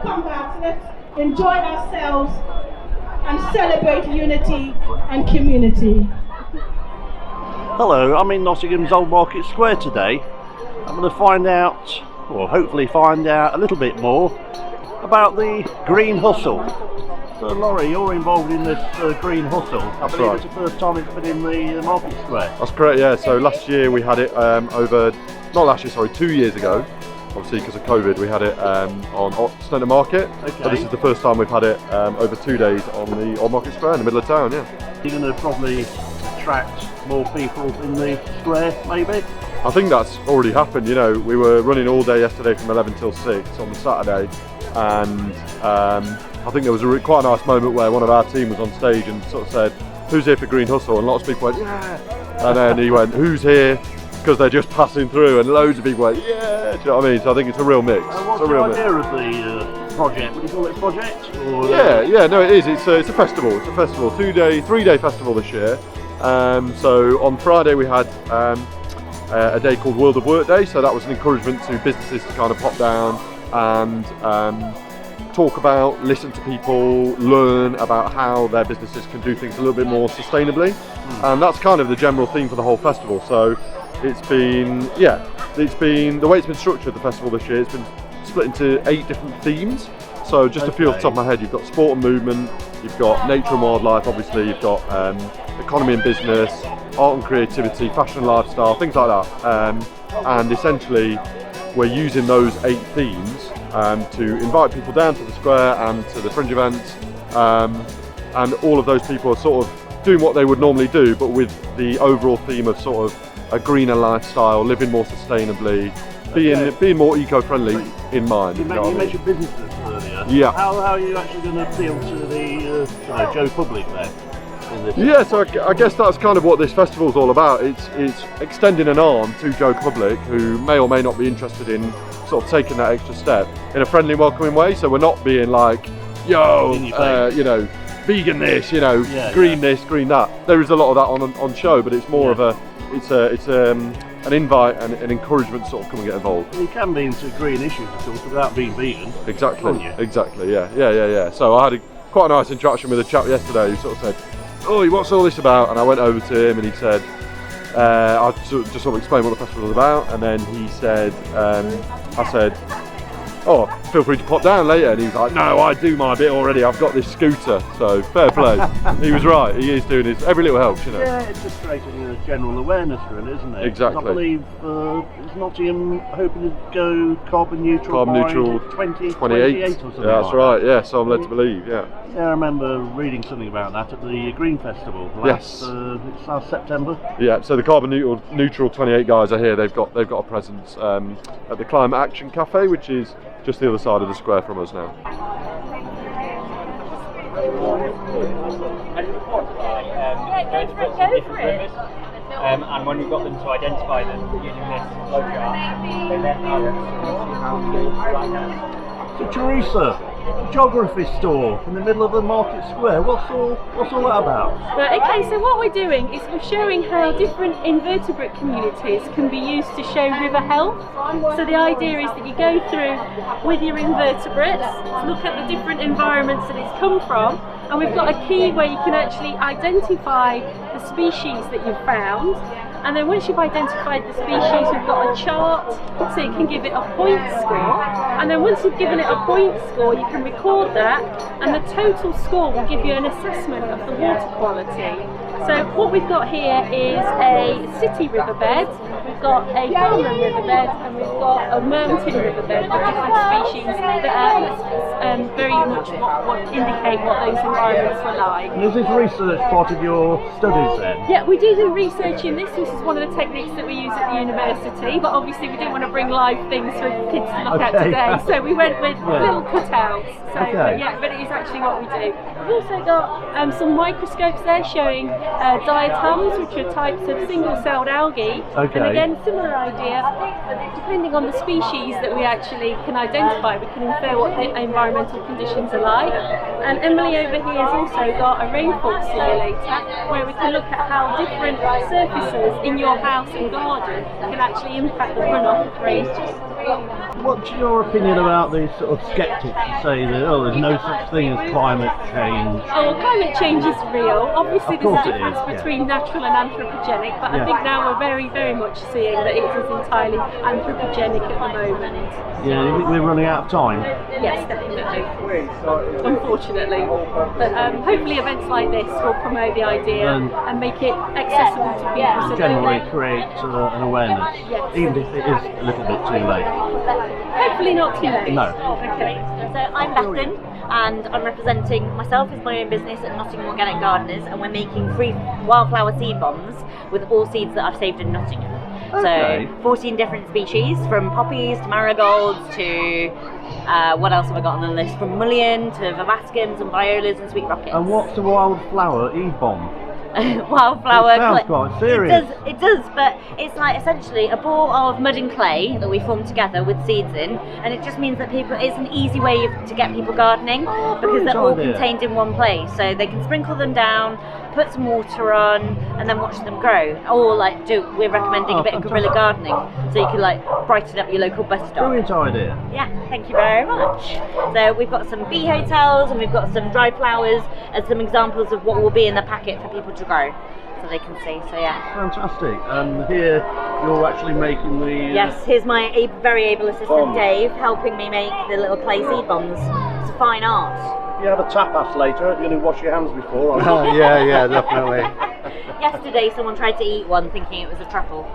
come back. So let's enjoy ourselves and celebrate unity and community. Hello, I'm in Nottingham's Old Market Square today. I'm going to find out, or hopefully find out a little bit more about the Green Hustle. So Laurie, you're involved in this Green Hustle. I believe right. It's the first time it's been in the Market Square. That's correct, yeah. So last year we had it not last year, sorry, 2 years ago. Obviously because of COVID we had it on Sandra Market. Okay. So this is the first time we've had it over 2 days on the Old Market Square in the middle of town, yeah. You're going to probably attract more people in the square, maybe? I think that's already happened, you know. We were running all day yesterday from 11 till 6 on the Saturday, and I think there was quite a nice moment where one of our team was on stage and sort of said, "Who's here for Green Hustle?" And lots of people went, "Yeah!" And then he went, "Who's here?" Because they're just passing through, and loads of people went, "Yeah!" Do you know what I mean? So I think it's a real mix. What's the idea of the project? Would you call it a project? Or Yeah, no, it is. It's a festival. It's a festival, 3-day festival this year. So on Friday we had a day called World of Work Day, so that was an encouragement to businesses to kind of pop down and talk about, listen to people, learn about how their businesses can do things a little bit more sustainably. And that's kind of the general theme for the whole festival. So it's been the way it's been structured, the festival this year, it's been split into 8 different themes. So just a few off the top of my head, you've got sport and movement, you've got nature and wildlife, obviously, you've got economy and business, art and creativity, fashion and lifestyle, things like that. And essentially, we're using those 8 themes to invite people down to the square and to the fringe events. And all of those people are sort of doing what they would normally do, but with the overall theme of sort of a greener lifestyle, living more sustainably, being more eco-friendly in mind. You mentioned businesses earlier. Yeah. How are you actually going to appeal to the Joe public there? Yeah, so I guess that's kind of what this festival's all about. It's extending an arm to Joe public who may or may not be interested in sort of taking that extra step in a friendly, welcoming way. So we're not being like, yo, you know, vegan this, you know, green this, green that. There is a lot of that on show, but it's more of it's an invite and an encouragement sort of come and get involved. You can be into green issues, of course, without being vegan. Exactly, yeah. So I had quite a nice interaction with a chap yesterday who sort of said, "Oh, what's all this about?" And I went over to him and he said, I just sort of explained what the festival was about, and then he said, I said, "Oh, feel free to pop down later." And he was like, "No, I do my bit already, I've got this scooter." So fair play. He was right, he is doing his, every little helps, you know. Yeah, it's just creating a general awareness really, isn't it? Exactly. I believe is Nottingham hoping to go carbon neutral by 2028 or something. Yeah, that's right, yeah, so I'm led to believe, yeah. Yeah, I remember reading something about that at the Green Festival last September. Yeah, so the carbon neutral 28 guys are here. They've got a presence at the Climate Action Cafe, which is just the other side of the square from us now. And when we got them to identify them using this flow chart, they then know how to go right now. So Tereasa, geography store in the middle of the market square. What's all that about? Right, okay, so what we're doing is we're showing how different invertebrate communities can be used to show river health. So the idea is that you go through with your invertebrates, look at the different environments that it's come from, and we've got a key where you can actually identify the species that you've found. And then once you've identified the species, we've got a chart so you can give it a point score. And then once you've given it a point score, you can record that, and the total score will give you an assessment of the water quality. So what we've got here is a city riverbed, we've got a farmland riverbed, and we've got a mountain riverbed with different species that are very much what indicate what those environments were like. And is this research part of your studies then? Yeah, we do research in this. This is one of the techniques that we use at the university, but obviously we didn't want to bring live things for kids to look at today, so we went with little cutouts. So, but it is actually what we do. We've also got some microscopes there showing diatoms, which are types of single-celled algae. And again, similar idea. Depending on the species that we actually can identify, we can infer what the environmental conditions are like. And Emily over here has also got a rainfall simulator where we can look at how different surfaces in your house and garden can actually impact the runoff of rain. What's your opinion about these sort of skeptics who say that, oh, there's no such thing as climate change? Oh, well, climate change is real. Obviously, Of there's course a it difference is, yeah. between natural and anthropogenic, but Yeah. I think now we're very, very much seeing that it is entirely anthropogenic at the moment. Yeah, you think we're running out of time? Yes, definitely. Unfortunately. But hopefully events like this will promote the idea and make it accessible to people. So Generally create an awareness, Yes. even if it is a little bit too late. hopefully not too late. No. Okay. So I'm Bethan, and I'm representing myself as my own business at Nottingham Organic Gardeners, and we're making free wildflower seed bombs with all seeds that I've saved in Nottingham. Okay. So 14 different species, from poppies to marigolds to what else have I got on the list? From mullein to verbascums and violas and sweet rockets. And what's a wildflower e-bomb? Wildflower It sounds clay. quite serious. It does, but it's like essentially a ball of mud and clay that we form together with seeds in, and it just means that it's an easy way to get people gardening because they're all idea. contained in one place, so they can sprinkle them down, put some water on, and then watch them grow. Or we're recommending a bit of guerrilla gardening, so you can like brighten up your local bus stop. Brilliant idea. Yeah, thank you very much. So we've got some bee hotels and we've got some dried flowers as some examples of what will be in the packet for people to grow, so they can see. So yeah. Fantastic. And here you're actually making the... Yes, here's my very able assistant Dave helping me make the little clay seed bombs. It's a fine art. You have a tapas later, you're going to wash your hands before, aren't you? Yeah, definitely. Yesterday someone tried to eat one thinking it was a truffle.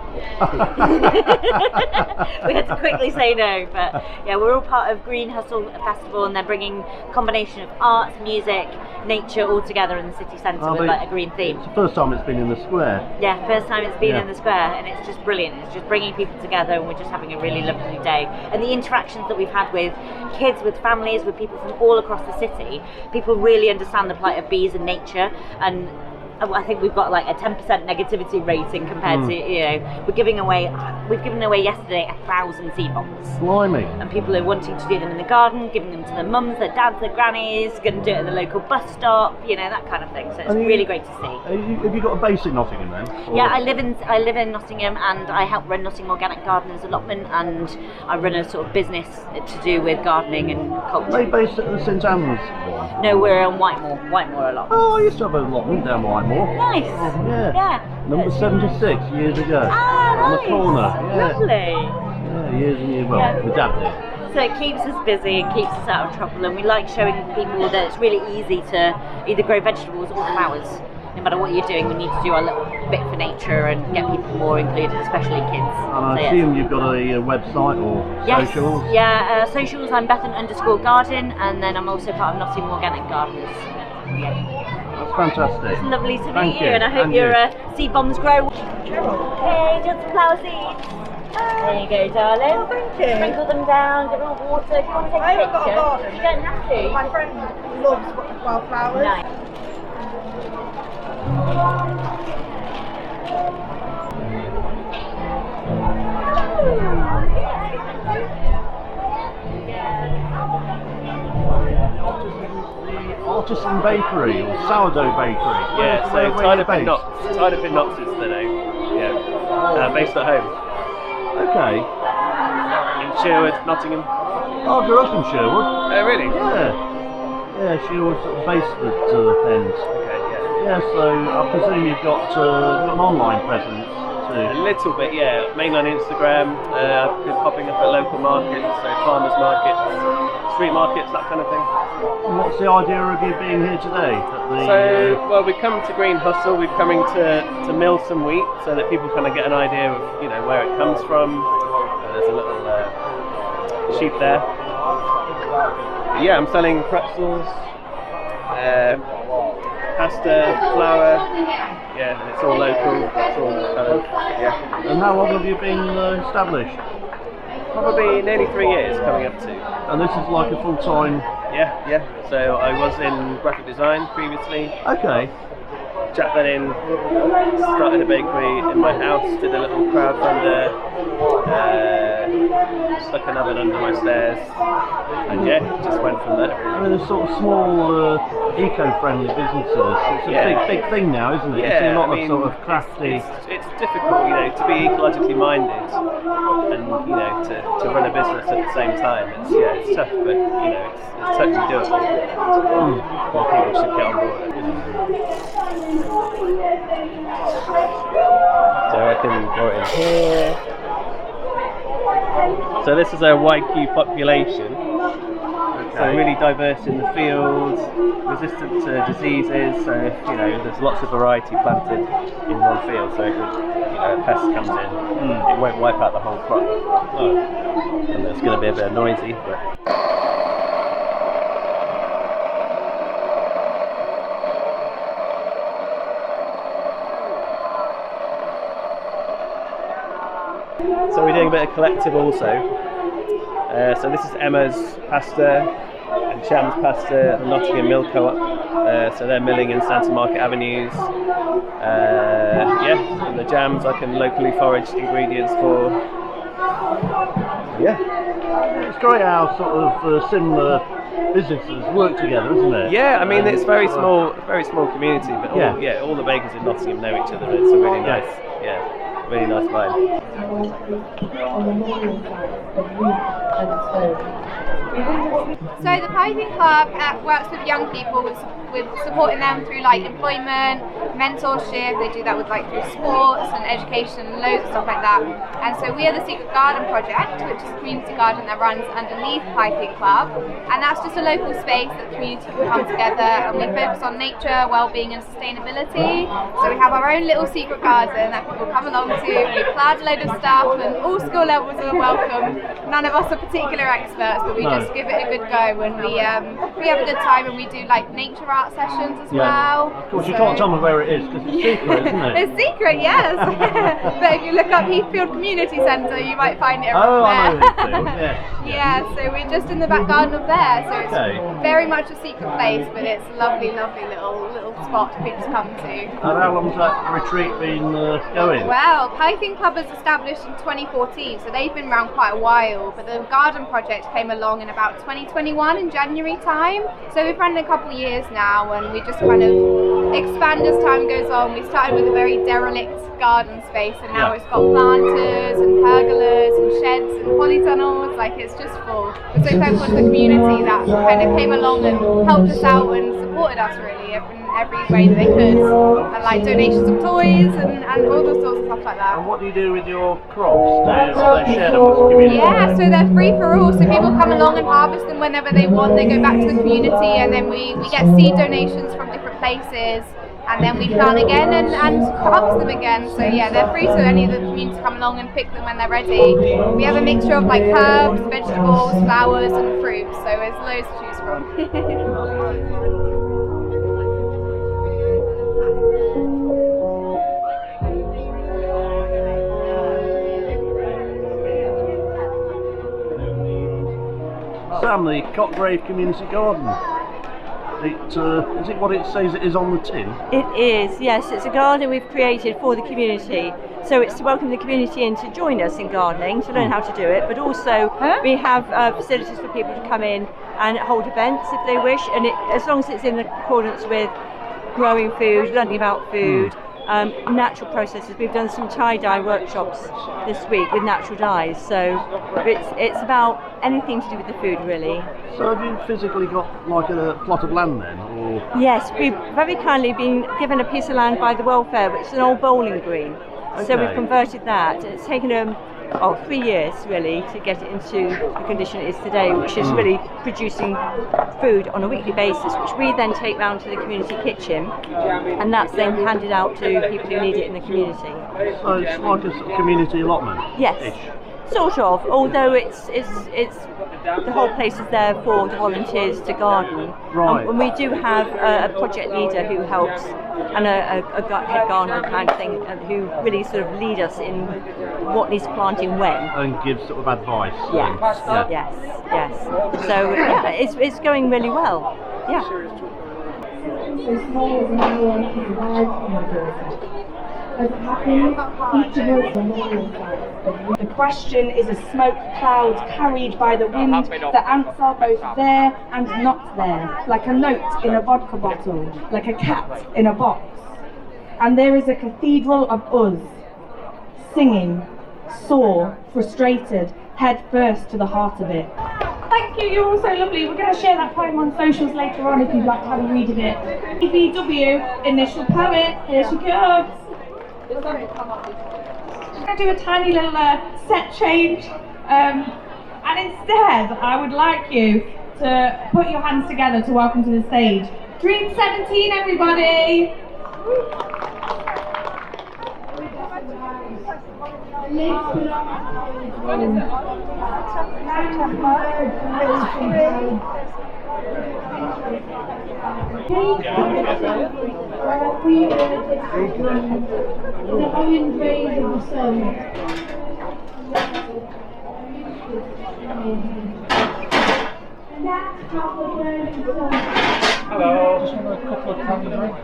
We had to quickly say no, but yeah, we're all part of Green Hustle Festival, and they're bringing a combination of arts, music, nature all together in the city centre with like a green theme. It's the first time it's been in the square. Yeah, first time it's been Yeah. in the square, and it's just brilliant. It's just bringing people together, and we're just having a really lovely day. And the interactions that we've had with kids, with families, with people from all across the city, people really understand the plight of bees and nature, and I think we've got like a 10% negativity rating compared to, we've given away yesterday 1,000 seed bombs. Blimey. And people are wanting to do them in the garden, giving them to their mums, their dads, their grannies, going to do it at the local bus stop, that kind of thing. So it's really great to see. Have you got a base in Nottingham then? Or- Yeah, I live in Nottingham, and I help run Nottingham Organic Gardeners allotment, and I run a sort of business to do with gardening and Are they culture. based at the St Anne's one? No, we're on Whitemore a lot. Oh, I used to have a allotment down Whitemore. Nice. Oh, yeah. Yeah. Number 76 years ago. Ah, On nice. the corner. Yeah. Lovely. Yeah, years and years. Well, Yeah. my dad did. So it keeps us busy and keeps us out of trouble, and we like showing people that it's really easy to either grow vegetables or flowers. No matter what you're doing, we need to do our little bit for nature and get people more included, especially kids. And I So, yeah. assume you've got a website or Yes, socials? yeah, socials, I'm Bethan_garden, and then I'm also part of Nottingham Organic Gardeners. That's fantastic. It's lovely to Thank meet you, and I hope And your you. seed bombs grow. Okay, just some flower seeds. There you go, darling. Oh, thank you. Sprinkle them down, give them water. If you want to take I a haven't got a picture, garden. you don't have to. My friend loves wildflowers. Nice. Artisan Bakery or Sourdough Bakery. Yeah, so Where tied you up in based? knots. Tied up in knots is the name. Yeah, based at home Okay. in Sherwood, Nottingham. Oh, I grew up in Sherwood. Oh, really? Yeah. Yeah, Sherwood sort of based at Pens. Okay, yeah. Yeah, so I presume you've got an online presence A too. little bit, yeah. Mainly on Instagram. I've been popping up at local markets, so farmers markets, street markets, that kind of thing. And what's the idea of you being here today? Well, we come to Green Hustle. We're coming to mill some wheat so that people kind of get an idea of where it comes from. There's a little sheep there. But yeah, I'm selling pretzels, pasta, flour. Yeah, and it's all local. It's all kind of And how long have you been established? probably nearly 3 years coming up to. And this is like a full-time... Yeah. So I was in graphic design previously. Okay. jacked that in, started a bakery in my house, did a little crowdfunder, stuck an oven under my stairs, and yeah, just went from there. I mean, there's sort of small eco-friendly businesses. It's a big thing now, isn't it? Yeah, you see a lot of sort of crafty. It's difficult, you know, to be ecologically minded and you know to run a business at the same time. It's tough, but you know it's totally doable. More people should get on board. So I can go in here. So this is our YQ population. So really diverse in the field, resistant to diseases. So you know, there's lots of variety planted in one field. So if a pest comes in, it won't wipe out the whole crop. And it's going to be a bit noisy. But so we're doing a bit of collective also. So this is Emma's pasta and Sham's pasta at the Nottingham Mill Co-op. So they're milling in Santa Market Avenues. And the jams I can locally forage ingredients for. Yeah. It's great how sort of similar businesses work together, isn't it? Yeah, I mean it's very small community, but all the bakers in Nottingham know each other. It's a really nice, really nice vibe. So the Piping Club works with young people with supporting them through like employment, mentorship. They do that with like through sports and education and loads of stuff like that. And so we are the Secret Garden Project, which is a community garden that runs underneath Piping Club, and that's just a local space that the community can come together, and we focus on nature, well-being and sustainability. So we have our own little secret garden that people come along to. We plant a load of stuff and all skill levels are welcome. None of us are particular experts, but we just give it a good go, and we have a good time, and we do like nature art sessions as well. Of course, you can't tell me where it is because it's secret, isn't it? It's secret, yes. But if you look up Heathfield Community Centre, you might find it around there. I know Heathfield, yes. Yeah, so we're just in the back garden of there, so it's very much a secret place, but it's a lovely, lovely little spot for people to come to. And how long's that retreat been going? Well, Piping Club was established in 2014, so they've been around quite a while, but the garden project came along in about 2021 in January time. So we've run it a couple of years now, and we just kind of expand as time goes on. We started with a very derelict garden space, and now it's got planters and pergolas and sheds and polytunnels. Like, it's just full. We're so thankful to the community that kind of came along and helped us out and supported us really in every way that they could, and like donations of toys and all those sorts of stuff like that. And what do you do with your crops? They're shared amongst the community? Yeah, so they're free for all, so people come along and harvest them whenever they want. They go back to the community, and then we get seed donations from different places, and then we plant again and harvest them again. So yeah, they're free, so any of the community come along and pick them when they're ready. We have a mixture of like herbs, vegetables, flowers and fruits, so there's loads to choose from. Sam, the Cotgrave Community Garden. Is it what it says it is on the tin? It is, yes. It's a garden we've created for the community. So it's to welcome the community in to join us in gardening, to learn how to do it, but also we have facilities for people to come in and hold events if they wish, and as long as it's in accordance with growing food, learning about food, natural processes. We've done some tie-dye workshops this week with natural dyes, so it's about anything to do with the food really. So have you physically got like a plot of land then? Or? Yes, we've very kindly been given a piece of land by the welfare, which is an old bowling green. Okay. So we've converted that. It's taken 3 years really to get it into the condition it is today, which is really producing food on a weekly basis, which we then take round to the community kitchen, and that's then handed out to people who need it in the community. So it's like a sort of community allotment? Yes. Sort of, although it's the whole place is there for the volunteers to garden. Right. And we do have a project leader who helps, and a head gardener kind of thing, who really sort of lead us in what needs planting when. And give sort of advice. Yes. So yeah, it's going really well. Yeah. something so small as an hour can arrive on my doorstep. As it happens, each of us memorial sites. The question is a smoke cloud carried by the wind. The answer both there and not there, like a note in a vodka bottle, like a cat in a box. And there is a cathedral of us, singing, sore, frustrated, head first to the heart of it. Thank you, you're all so lovely. We're going to share that poem on socials later on if you'd like to have a read of it. EBW, initial poet, here she comes. I'm going to do a tiny little set change, and instead I would like you to put your hands together to welcome to the stage Dream 17, everybody! The orange rays of the sun. And that's how the burning sun. Hello. Just want a couple of cans of drinks.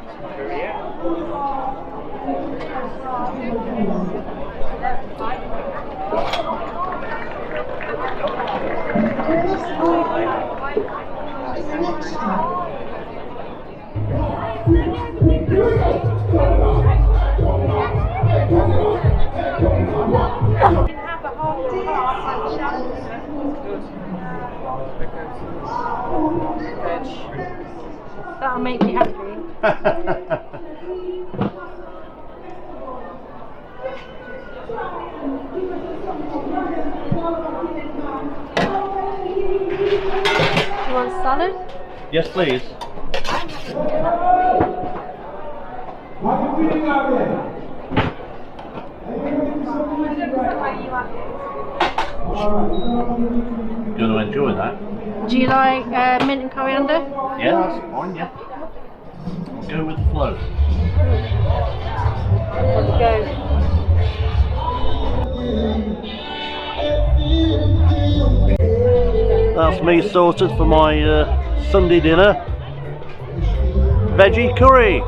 That'll make me happy. Do you want salad? Yes, please. Going to enjoy that. Do you like mint and coriander? Yeah, that's fine, yeah. Go with the flow. Let's go. That's me sorted for my Sunday dinner. Veggie curry.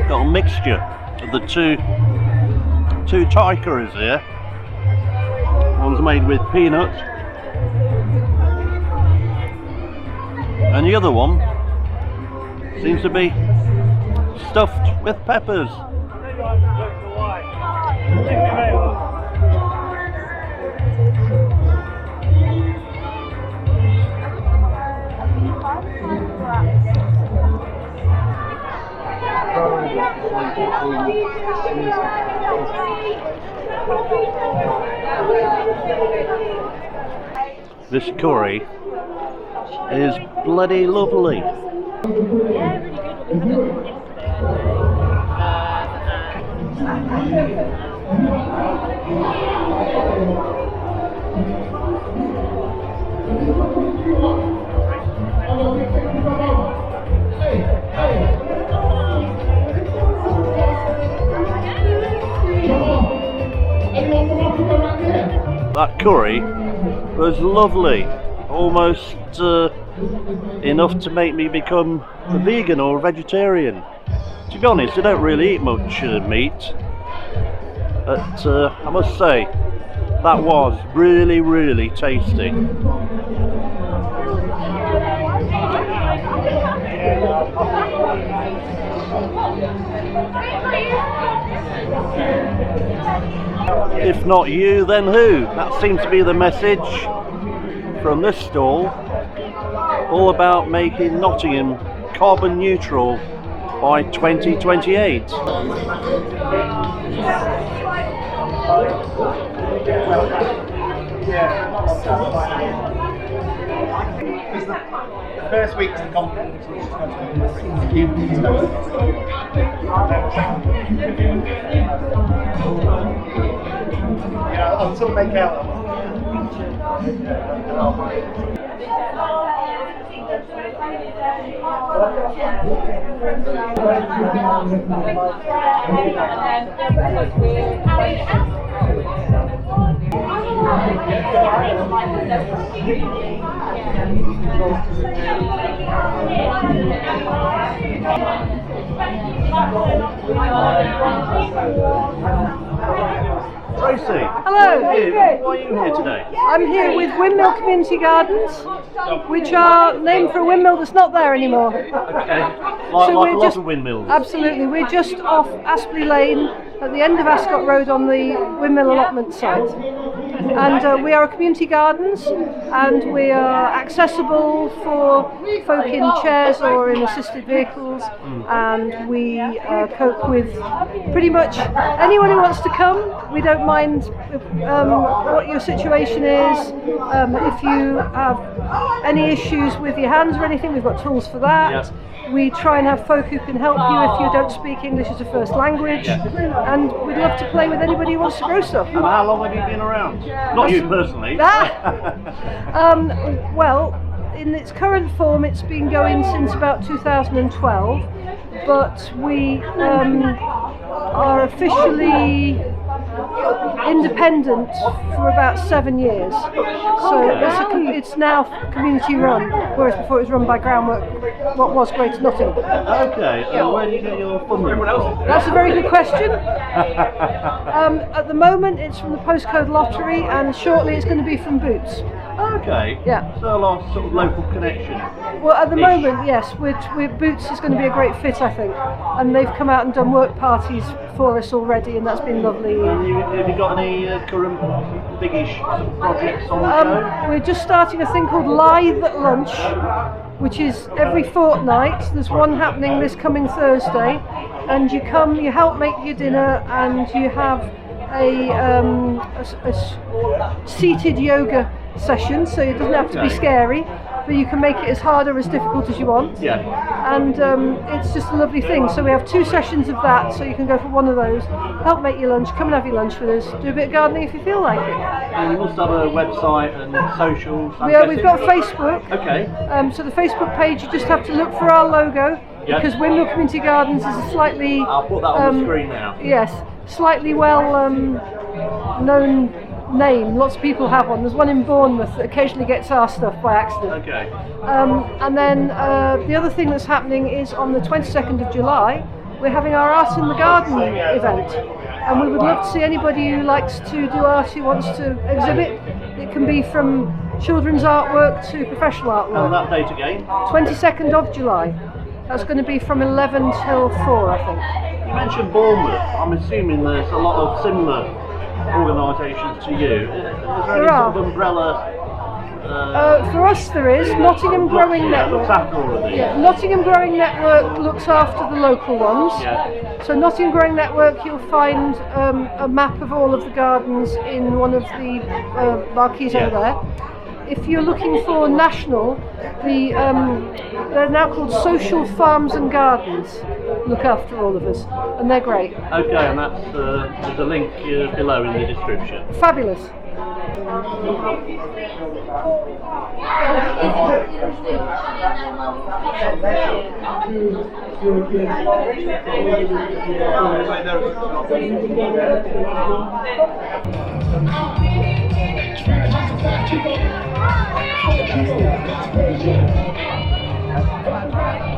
Got a mixture of the two Thai curries here. One's made with peanuts, and the other one seems to be stuffed with peppers. This curry is bloody lovely. That curry was lovely, almost enough to make me become a vegan or a vegetarian. To be honest, I don't really eat much meat, but I must say that was really, really tasty. If not you, then who? That seems to be the message from this stall, all about making Nottingham carbon neutral by 2028. The first week's the confidence, which is yeah, I'll sort of make out that one. Tracy, hello. why are you here today? I'm here with Windmill Community Gardens, which are named for a windmill that's not there anymore. Okay, like So a we're lot just of windmills. Absolutely, we're just off Aspley Lane at the end of Ascot Road on the windmill allotment site. And we are community gardens, and we are accessible for folk in chairs or in assisted vehicles, and we cope with pretty much anyone who wants to come. We don't mind what your situation is. If you have any issues with your hands or anything, we've got tools for that. Yep. We try and have folk who can help you if you don't speak English as a first language, and we'd love to play with anybody who wants to grow stuff. And how long have you been around? Not you personally. Well, in its current form, it's been going since about 2012, but we are officially independent for about 7 years. So it's now community run, whereas before it was run by Groundwork, what was Greater Nottingham. Okay, and where do you get your funding from? That's a very good question. At the moment it's from the postcode lottery, and shortly it's going to be from Boots. Okay. Yeah. So a lot of sort of local connection. Well, at the moment, yes, we're Boots is going to be a great fit, I think, and they've come out and done work parties for us already, and that's been lovely. And have you got any current biggish projects on the show? We're just starting a thing called Live at Lunch, which is every fortnight. There's one happening this coming Thursday, and you come, you help make your dinner, and you have a seated yoga session, so it doesn't have to be scary, but you can make it as hard or as difficult as you want. Yeah. And it's just a lovely thing. So we have 2 sessions of that, so you can go for one of those, help make your lunch, come and have your lunch with us, do a bit of gardening if you feel like it. And you must have a website and socials. We've got Facebook. Okay. So the Facebook page, you just have to look for our logo, because Windmill Community Gardens is a slightly... I'll put that on the screen now. Yes, slightly well known name. Lots of people have one. There's one in Bournemouth that occasionally gets our stuff by accident. Okay. And then the other thing that's happening is on the 22nd of July, we're having our Art in the Garden event. And we would love to see anybody who likes to do art, who wants to exhibit. It can be from children's artwork to professional artwork. And that date again? 22nd of July. That's going to be from 11 till 4, I think. You mentioned Bournemouth. I'm assuming there's a lot of similar organisations to you. Is there any sort of umbrella? For us there is. Nottingham Growing Network. Looks after all of these. Yeah, Nottingham Growing Network looks after the local ones. Yeah. So Nottingham Growing Network, you'll find a map of all of the gardens in one of the marquees over there. If you're looking for national, they're now called Social Farms and Gardens. Look after all of us, and they're great. Okay, and that's there's a link below in the description. Fabulous.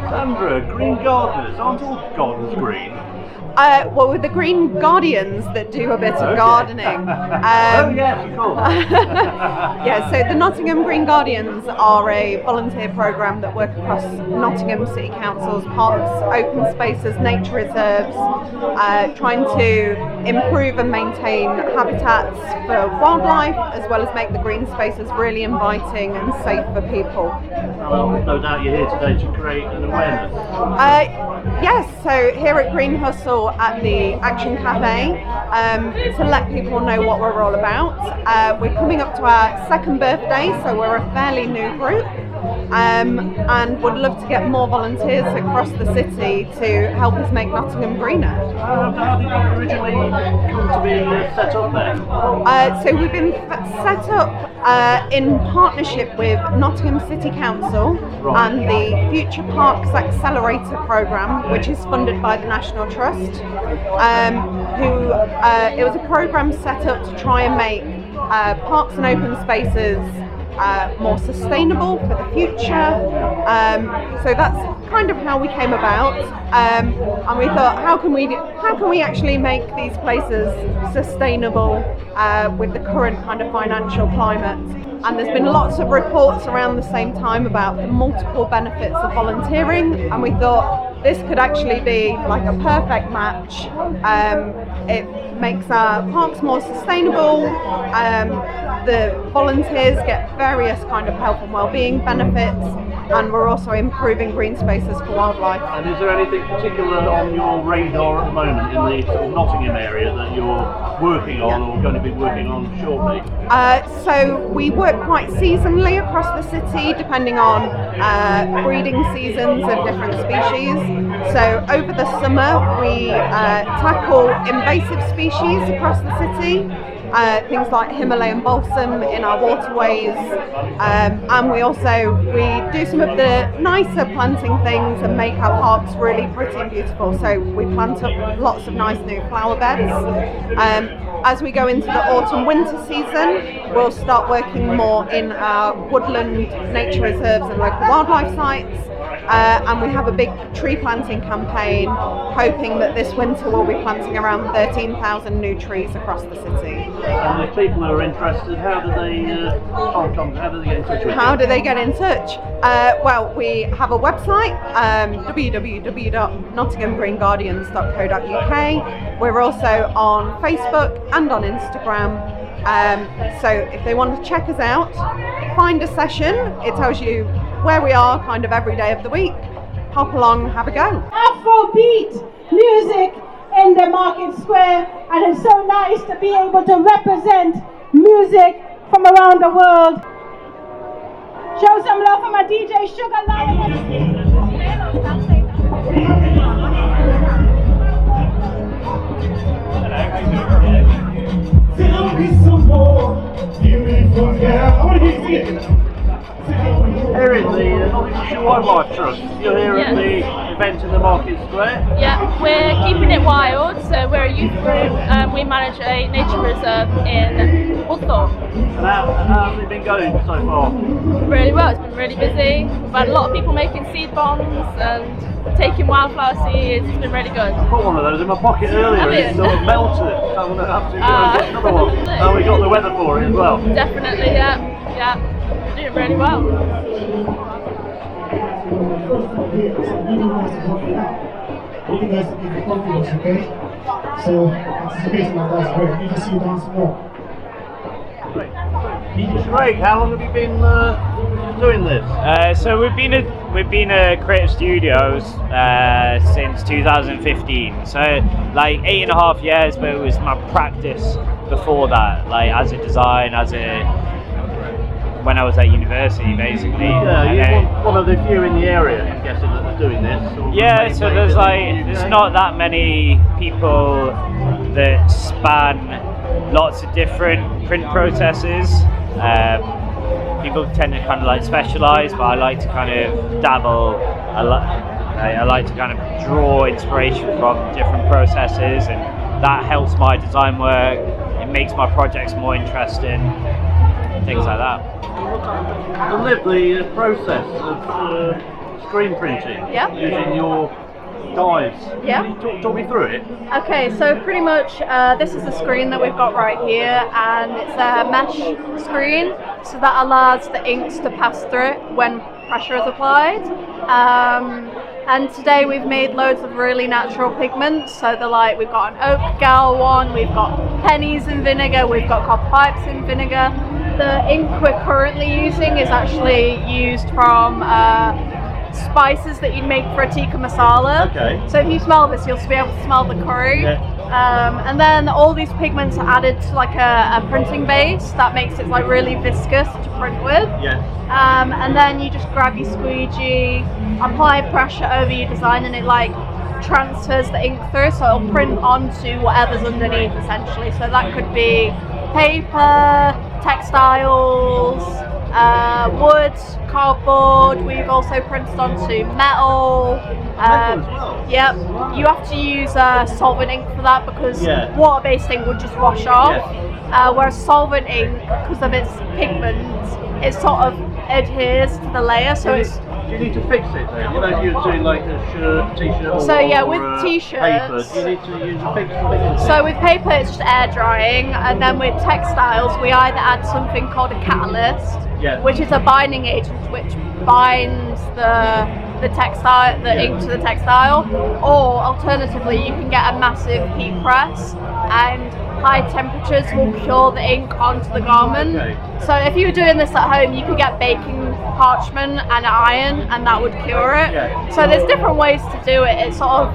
Sandra, green gardeners, aren't all gardens green? Well, with the Green Guardians that do a bit of gardening. Oh yes, of course. Yeah, so the Nottingham Green Guardians are a volunteer programme that work across Nottingham City Council's parks, open spaces, nature reserves, trying to improve and maintain habitats for wildlife, as well as make the green spaces really inviting and safe for people. Well, no doubt you're here today to create an awareness. Yes, so here at Green Hustle at the Action Cafe, to let people know what we're all about. We're coming up to our 2nd birthday, so we're a fairly new group. and would love to get more volunteers across the city to help us make Nottingham greener. How did you originally come to be set up there? So we've been set up in partnership with Nottingham City Council and the Future Parks Accelerator Programme, which is funded by the National Trust. It was a programme set up to try and make parks and open spaces more sustainable for the future. So that's kind of how we came about, and we thought, how can we actually make these places sustainable with the current kind of financial climate? And there's been lots of reports around the same time about the multiple benefits of volunteering, and we thought this could actually be like a perfect match. It makes our parks more sustainable. The volunteers get various kind of health and well-being benefits, and we're also improving green spaces for wildlife. And is there anything particular on your radar at the moment in the sort of Nottingham area that you're working on or going to be working on shortly? So we work quite seasonally across the city, depending on breeding seasons of different species. So over the summer we tackle invasive species across the city. Things like Himalayan balsam in our waterways, and we do some of the nicer planting things and make our parks really pretty and beautiful. So we plant up lots of nice new flower beds. As we go into the autumn-winter season, we'll start working more in our woodland nature reserves and local wildlife sites. And we have a big tree planting campaign, hoping that this winter we'll be planting around 13,000 new trees across the city. And if people are interested, how do they get in touch with you? How do they get in touch? Well, we have a website, www.nottinghamgreenguardians.co.uk. We're also on Facebook and on Instagram. So if they want to check us out, find a session. It tells you where we are kind of every day of the week. Hop along, have a go. Afrobeat music in the market square, and it's so nice to be able to represent music from around the world. Show some love for my DJ Sugar Laurie. Tell me some more, beautiful girl. I want to hear you sing it. Erin, the Nottinghamshire Wildlife Trust, you're here at the event in the Market Square? Yeah, we're keeping it wild, so we're a youth group and we manage a nature reserve in Woodthorpe. And how has it been going so far? Really well, it's been really busy. We've had a lot of people making seed bombs and taking wildflower seeds. It's been really good. I put one of those in my pocket earlier and it sort of melted. So I'm going to have to go get another one. And we got the weather for it as well. Definitely, yeah. Doing really well. You guys need the confidence, okay? So anticipating that's great. You can see you dance more. Craig, how long have you been doing this? So we've been at Creative Studios since 2015. So like 8.5 years, but it was my practice before that, like as a design, when I was at university, basically. Yeah, you're one of the few in the area, I'm guessing, that are doing this. Yeah, so there's not that many people that span lots of different print processes. People tend to kind of like specialise, but I like to kind of dabble. I like to kind of draw inspiration from different processes, and that helps my design work. It makes my projects more interesting, things like that. And Liv, the process of screen printing using your dies. Yeah. Can you talk me through it? Okay, so pretty much this is the screen that we've got right here, and it's a mesh screen, so that allows the inks to pass through it when pressure is applied. And today we've made loads of really natural pigments, so we've got an oak gal one, we've got pennies in vinegar, we've got copper pipes in vinegar. The ink we're currently using is actually used from spices that you'd make for a tikka masala. Okay. So if you smell this, you'll be able to smell the curry. Yeah. And then all these pigments are added to like a printing base that makes it like really viscous to print with. Yeah. And then you just grab your squeegee, apply pressure over your design, and it like transfers the ink through, so it'll print onto whatever's underneath essentially. So that could be paper, textiles, wood, cardboard. We've also printed onto metal. Yep, you have to use solvent ink for that because water-based ink would just wash off. Whereas solvent ink, because of its pigment, it sort of adheres to the layer. So it's. Do you need to fix it then? You know, if you're doing like a shirt, t-shirt, or so yeah, with t-shirts, paper, do you need to use a fixed thing? So with paper, it's just air drying, and then with textiles, we either add something called a catalyst, which is a binding agent which binds the textile, the ink to the textile, or alternatively, you can get a massive heat press, and high temperatures will cure the ink onto the garment. So if you were doing this at home, you could get baking parchment and iron, and that would cure it. So there's different ways to do it. It sort of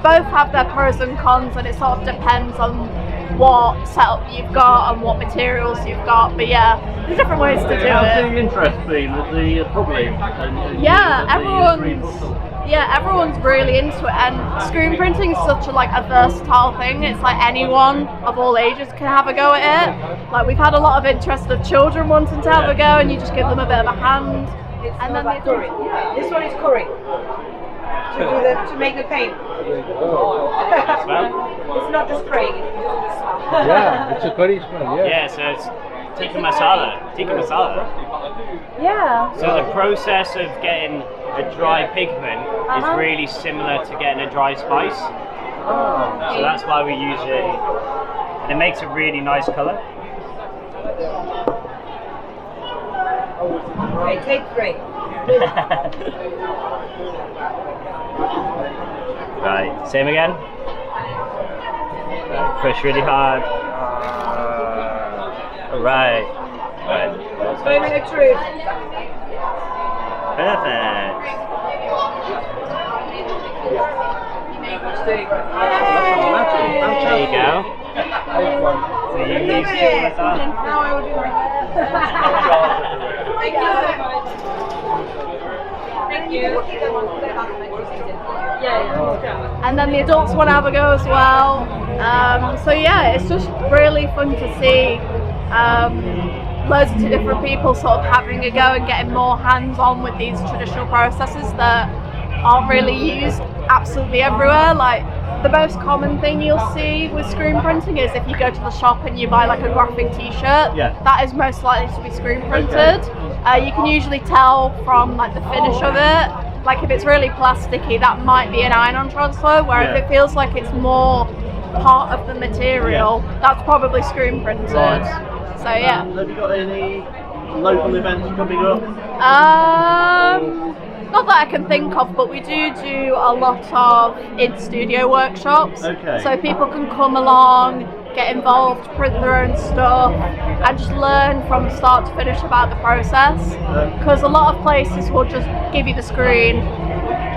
both have their pros and cons, and it sort of depends on what setup you've got and what materials you've got. But yeah, there's different ways to do How's it. the interest been with the public? Everyone's really into it, and screen printing is such a versatile thing. It's like anyone of all ages can have a go at it. Like we've had a lot of interest of children wanting to have a go, and you just give them a bit of a hand. And then curry. This one is curry. To make the paint. It's not just spraying. Yeah, it's a curry smell. Yeah. Yeah, so it's tikka masala. Yeah. So the process of getting a dry pigment is really similar to getting a dry spice. So that's why we use it, and it makes a really nice colour. Okay, take 3. Right, same again. Right, push really hard. Right. Moment of truth. Perfect. There you go. So you use it. Now I will do Thank you. Thank you. And then the adults want to have a go as well. So yeah, it's just really fun to see loads of different people sort of having a go and getting more hands-on with these traditional processes that aren't really used absolutely everywhere. Like the most common thing you'll see with screen printing is if you go to the shop and you buy like a graphic t-shirt, that is most likely to be screen printed. You can usually tell from like the finish of it. Like if it's really plasticky, that might be an iron-on transfer, where if it feels like it's more part of the material, that's probably screen printed. So yeah. Have you got any local events coming up? Not that I can think of, but we do a lot of in-studio workshops. So people can come along, get involved, print their own stuff, and just learn from start to finish about the process. Because a lot of places will just give you the screen,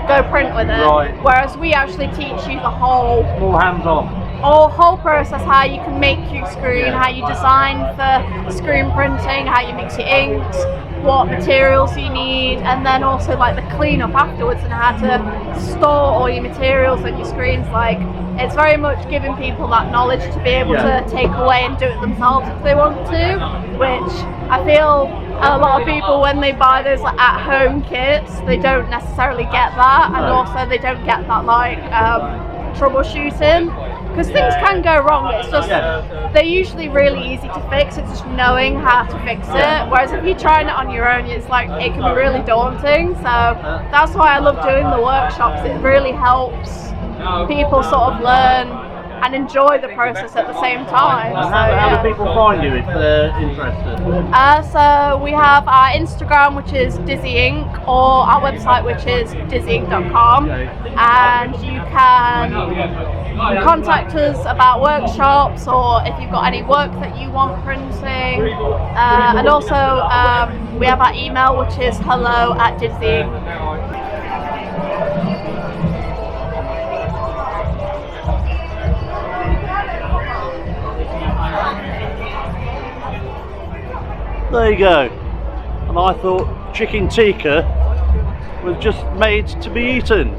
go print with it. Whereas we actually teach you the whole... More hands-on. Whole process, how you can make your screen, how you design for screen printing, how you mix your inks, what materials you need, and then also like the cleanup afterwards and how to store all your materials and your screens. Like it's very much giving people that knowledge to be able to take away and do it themselves if they want to, which I feel a lot of people, when they buy those like at-home kits, they don't necessarily get that, and also they don't get that like troubleshooting. Because things can go wrong, it's just, they're usually really easy to fix, it's just knowing how to fix it. Whereas if you're trying it on your own, it's like, it can be really daunting. So that's why I love doing the workshops. It really helps people sort of learn and enjoy the process at the same time. How do people find you if they're interested? So we have our Instagram, which is Dizzy Ink, or our website, which is dizzyink.com, and you can contact us about workshops, or if you've got any work that you want printing, and also we have our email, which is hello@dizzyink. There you go. And I thought chicken tikka was just made to be eaten.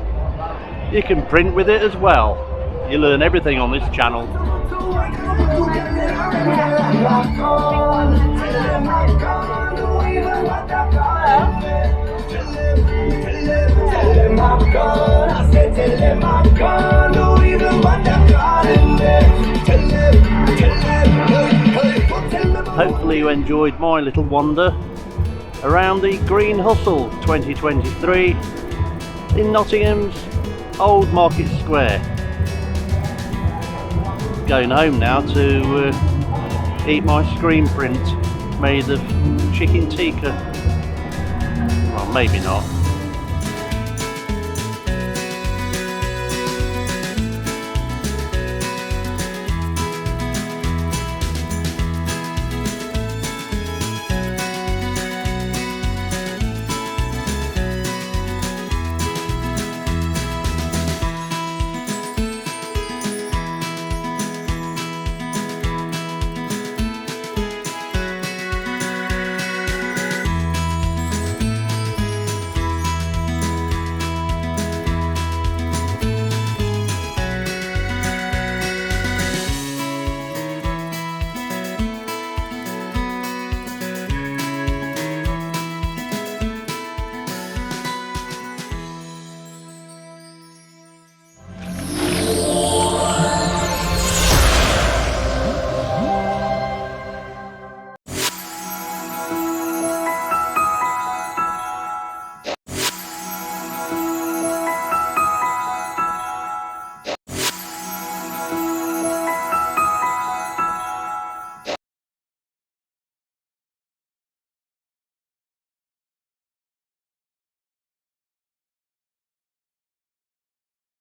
You can print with it as well. You learn everything on this channel. Hopefully you enjoyed my little wander around the Green Hustle 2023 in Nottingham's Old Market Square. Going home now to eat my screen print made of chicken tikka. Well, maybe not.